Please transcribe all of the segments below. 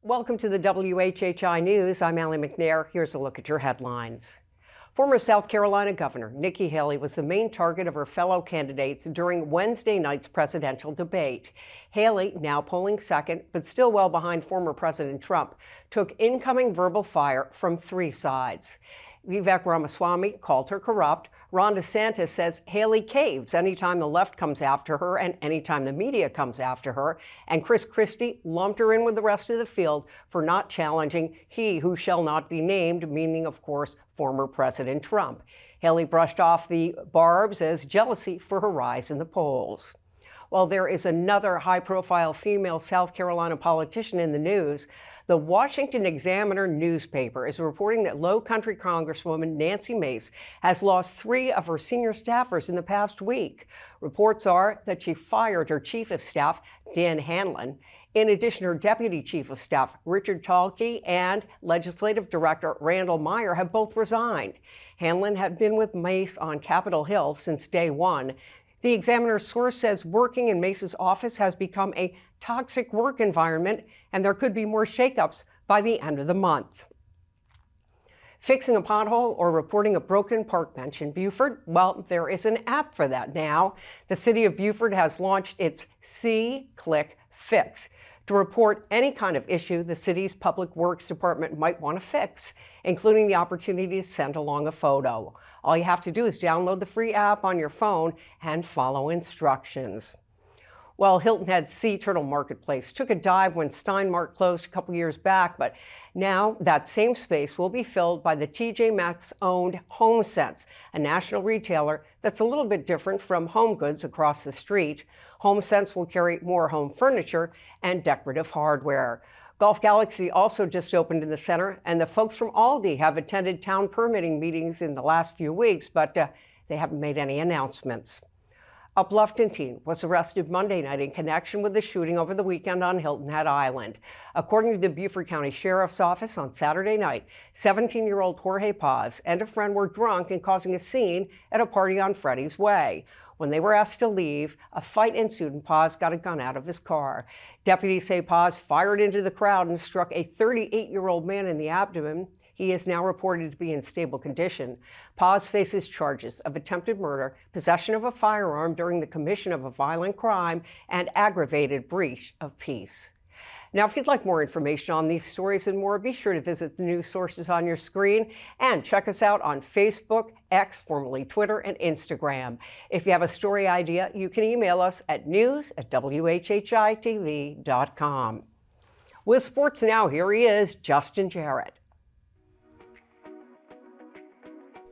Welcome to the WHHI News. I'm Allie McNair. Here's a look at your headlines. Former South Carolina Governor Nikki Haley was the main target of her fellow candidates during Wednesday night's presidential debate. Haley, now polling second, but still well behind former President Trump, took incoming verbal fire from three sides. Vivek Ramaswamy called her corrupt. Ron DeSantis says Haley caves anytime the left comes after her and anytime the media comes after her. And Chris Christie lumped her in with the rest of the field for not challenging he who shall not be named, meaning, of course, former President Trump. Haley brushed off the barbs as jealousy for her rise in the polls. While there is another high-profile female South Carolina politician in the news, the Washington Examiner newspaper is reporting that Low Country Congresswoman Nancy Mace has lost three of her senior staffers in the past week. Reports are that she fired her chief of staff, Dan Hanlon. In addition, her deputy chief of staff, Richard Talkey, and legislative director Randall Meyer have both resigned. Hanlon had been with Mace on Capitol Hill since day one. The Examiner's source says working in Mace's office has become a toxic work environment, and there could be more shakeups by the end of the month. Fixing a pothole or reporting a broken park bench in Beaufort? Well, there is an app for that now. The city of Beaufort has launched its See-Click Fix to report any kind of issue the city's public works department might want to fix, including the opportunity to send along a photo. All you have to do is download the free app on your phone and follow instructions. Well, Hilton Head's Sea Turtle Marketplace took a dive when Steinmart closed a couple years back, but now that same space will be filled by the TJ Maxx-owned HomeSense, a national retailer that's a little bit different from Home Goods across the street. HomeSense will carry more home furniture and decorative hardware. Golf Galaxy also just opened in the center, and the folks from Aldi have attended town permitting meetings in the last few weeks, but they haven't made any announcements. A Bluffton teen was arrested Monday night in connection with the shooting over the weekend on Hilton Head Island. According to the Beaufort County Sheriff's Office, on Saturday night, 17-year-old Jorge Paz and a friend were drunk and causing a scene at a party on Freddie's Way. When they were asked to leave, a fight ensued and Paz got a gun out of his car. Deputies say Paz fired into the crowd and struck a 38-year-old man in the abdomen. He is now reported to be in stable condition. Paz faces charges of attempted murder, possession of a firearm during the commission of a violent crime, and aggravated breach of peace. Now, if you'd like more information on these stories and more, be sure to visit the news sources on your screen and check us out on Facebook, X, formerly Twitter, and Instagram. If you have a story idea, you can email us at news@WHHITV.com. With sports now, here he is, Justin Jarrett.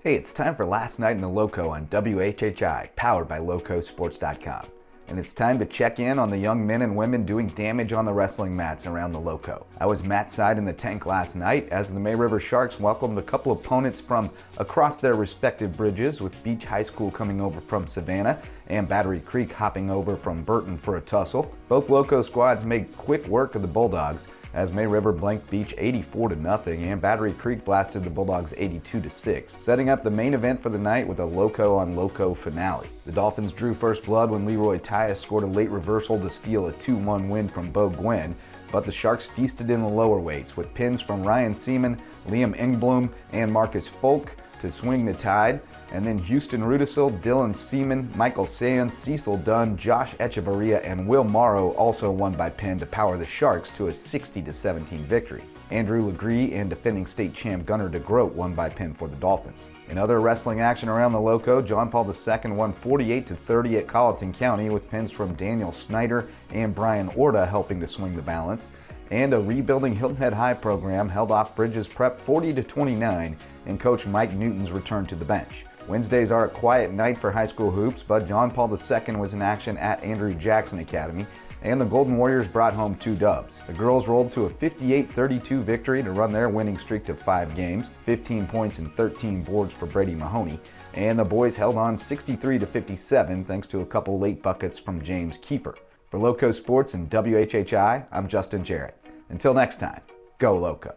Hey, it's time for Last Night in the Loco on WHHI, powered by LocoSports.com. And it's time to check in on the young men and women doing damage on the wrestling mats around the Loco. I was matside in the tank last night as the May River Sharks welcomed a couple opponents from across their respective bridges, with Beach High School coming over from Savannah and Battery Creek hopping over from Burton for a tussle. Both Loco squads made quick work of the Bulldogs, as May River blanked Beach 84-0 and Battery Creek blasted the Bulldogs 82-6, setting up the main event for the night with a Lowco-on-Lowco finale. The Dolphins drew first blood when Leroy Tyus scored a late reversal to steal a 2-1 win from Beau Gwynn, but the Sharks feasted in the lower weights with pins from Ryan Seman, Liam Engbloom, and Marcus Foulk to swing the tide, and then Houston Rudisill, Dylan Seaman, Michael Sands, Cecil Dunn, Josh Echevarria, and Will Morrow also won by pin to power the Sharks to a 60-17 victory. Andrew Legree and defending state champ Gunnar DeGroat won by pin for the Dolphins. In other wrestling action around the Loco, John Paul II won 48-30 at Colleton County with pins from Daniel Snyder and Brian Orta helping to swing the balance. And a rebuilding Hilton Head High program held off Bridges Prep 40-29 in Coach Mike Newton's return to the bench. Wednesdays are a quiet night for high school hoops, but John Paul II was in action at Andrew Jackson Academy, and the Golden Warriors brought home 2 dubs. The girls rolled to a 58-32 victory to run their winning streak to 5 games, 15 points and 13 boards for Brady Mahoney, and the boys held on 63-57 thanks to a couple late buckets from James Kiefer. For Loco Sports and WHHI, I'm Justin Jarrett. Until next time, go Loco.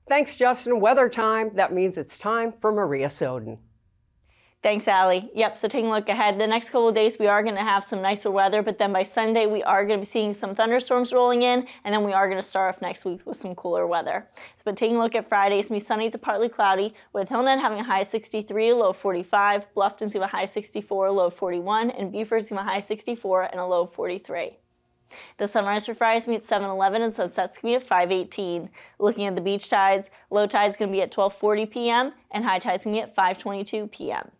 Thanks, Justin. Weather time. That means it's time for Maria Soden. Thanks, Allie. Yep, so taking a look ahead, the next couple of days we are going to have some nicer weather, but then by Sunday we are going to be seeing some thunderstorms rolling in, and then we are going to start off next week with some cooler weather. So, but taking a look at Friday, it's going to be sunny to partly cloudy, with Hillnet having a high of 63, a low of 45, Bluffton's going to have a high of 64, a low of 41, and Beaufort's going to have a high of 64 and a low of 43. The sunrise for Friday is going to be at 7:11 and sunset's going to be at 5:18. Looking at the beach tides, low tide's going to be at 12:40 p.m. and high tide's going to be at 5:22 p.m.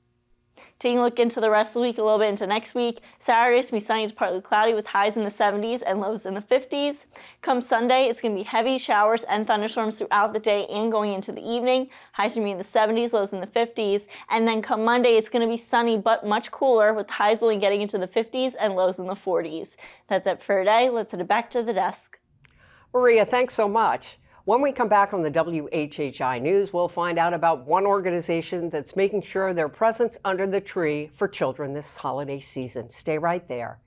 Taking a look into the rest of the week, a little bit into next week, Saturday's going to be sunny to partly cloudy with highs in the 70s and lows in the 50s. Come Sunday, it's going to be heavy showers and thunderstorms throughout the day and going into the evening. Highs are going to be in the 70s, lows in the 50s. And then come Monday, it's going to be sunny but much cooler with highs only getting into the 50s and lows in the 40s. That's it for today. Let's head it back to the desk. Maria, thanks so much. When we come back on the WHHI News, we'll find out about one organization that's making sure their presence under the tree for children this holiday season. Stay right there.